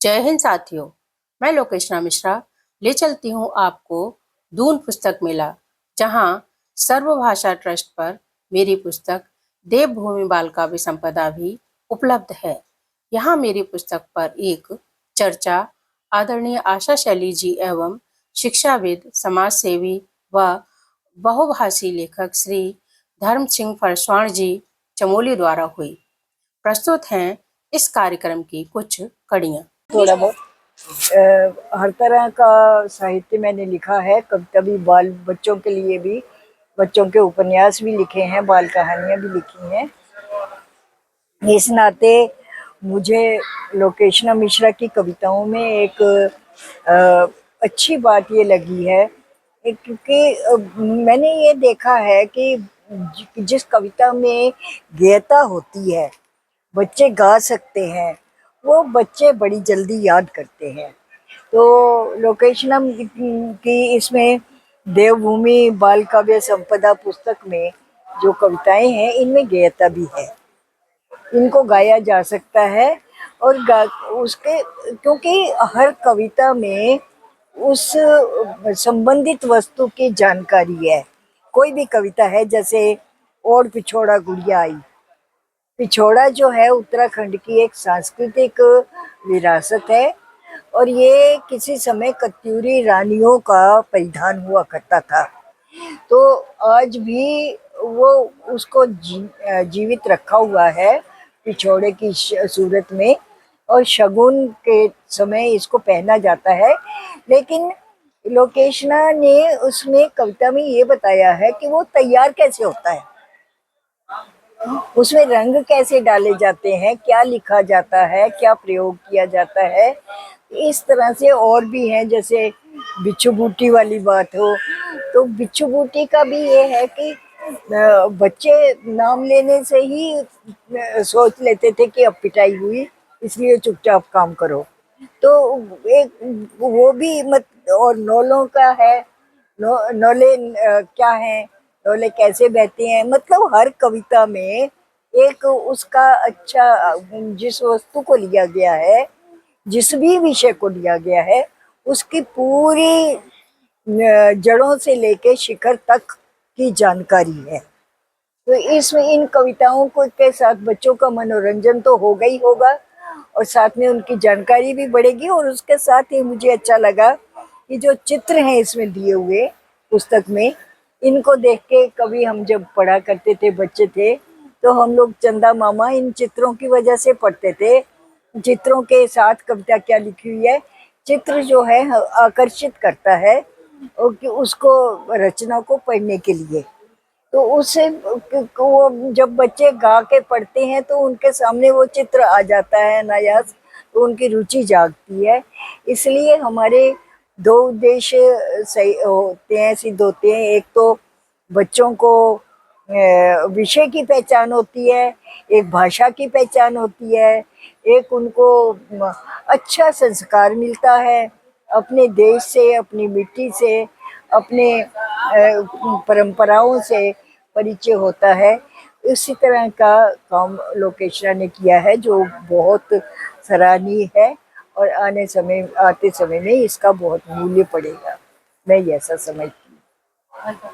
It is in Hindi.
जय हिंद साथियों, मैं लोकेशना मिश्रा ले चलती हूँ आपको दून पुस्तक मेला, जहाँ सर्वभाषा ट्रस्ट पर मेरी पुस्तक देवभूमि बाल काव्य संपदा भी उपलब्ध है। यहाँ मेरी पुस्तक पर एक चर्चा आदरणीय आशा शैली जी एवं शिक्षाविद, समाज सेवी व बहुभाषी लेखक श्री धर्म सिंह फरसवाण जी चमोली द्वारा हुई। प्रस्तुत हैं इस कार्यक्रम की कुछ कड़ियाँ। थोड़ा बहुत हर तरह का साहित्य मैंने लिखा है। कविता भी, बाल बच्चों के लिए भी, बच्चों के उपन्यास भी लिखे हैं, बाल कहानियां भी लिखी हैं। इस नाते मुझे लोकेशना मिश्रा की कविताओं में एक अच्छी बात ये लगी है क्योंकि मैंने ये देखा है कि जिस कविता में गहता होती है, बच्चे गा सकते हैं, वो बच्चे बड़ी जल्दी याद करते हैं। तो लोकेशना की इसमें देवभूमि बाल काव्य संपदा पुस्तक में जो कविताएं हैं, इनमें गहता भी है, इनको गाया जा सकता है। और उसके क्योंकि हर कविता में उस संबंधित वस्तु की जानकारी है। कोई भी कविता है, जैसे और पिछोड़ा गुड़िया आई। पिछोड़ा जो है उत्तराखंड की एक सांस्कृतिक विरासत है और ये किसी समय कत्यूरी रानियों का परिधान हुआ करता था। तो आज भी वो उसको जीवित रखा हुआ है पिछोड़े की सूरत में, और शगुन के समय इसको पहना जाता है। लेकिन लोकेशना ने उसमें कविता में ये बताया है कि वो तैयार कैसे होता है, उसमें रंग कैसे डाले जाते हैं, क्या लिखा जाता है, क्या प्रयोग किया जाता है। इस तरह से और भी हैं, जैसे बिच्छू बूटी वाली बात हो, तो बिच्छू बूटी का भी ये है कि बच्चे नाम लेने से ही सोच लेते थे कि अब पिटाई हुई, इसलिए चुपचाप काम करो। तो एक वो भी और नौलों का है, नौले क्या है, नौले कैसे बहते हैं। मतलब हर कविता में एक उसका अच्छा, जिस वस्तु को लिया गया है, जिस भी विषय को लिया गया है, उसकी पूरी जड़ों से लेके शिखर तक की जानकारी है। तो इसमें इन कविताओं को के साथ बच्चों का मनोरंजन तो होगा ही होगा, और साथ में उनकी जानकारी भी बढ़ेगी। और उसके साथ ही मुझे अच्छा लगा कि जो चित्र हैं इसमें दिए हुए पुस्तक में, इनको देख के कभी हम जब पढ़ा करते थे, बच्चे थे, तो हम लोग चंदा मामा इन चित्रों की वजह से पढ़ते थे। चित्रों के साथ कविता क्या लिखी हुई है, चित्र जो है आकर्षित करता है और कि उसको रचना को पढ़ने के लिए। तो उससे वो जब बच्चे गा के पढ़ते हैं तो उनके सामने वो चित्र आ जाता है नायास, तो उनकी रुचि जागती है। इसलिए हमारे दो उद्देश्य सही होते हैं, सिद्ध होते हैं। एक तो बच्चों को विषय की पहचान होती है, एक भाषा की पहचान होती है, एक उनको अच्छा संस्कार मिलता है अपने देश से, अपनी मिट्टी से, अपने परंपराओं से परिचय होता है। इसी तरह का काम लोकेशना ने किया है, जो बहुत सराहनीय है और आते समय में इसका बहुत मूल्य पड़ेगा, मैं ऐसा समझती हूँ।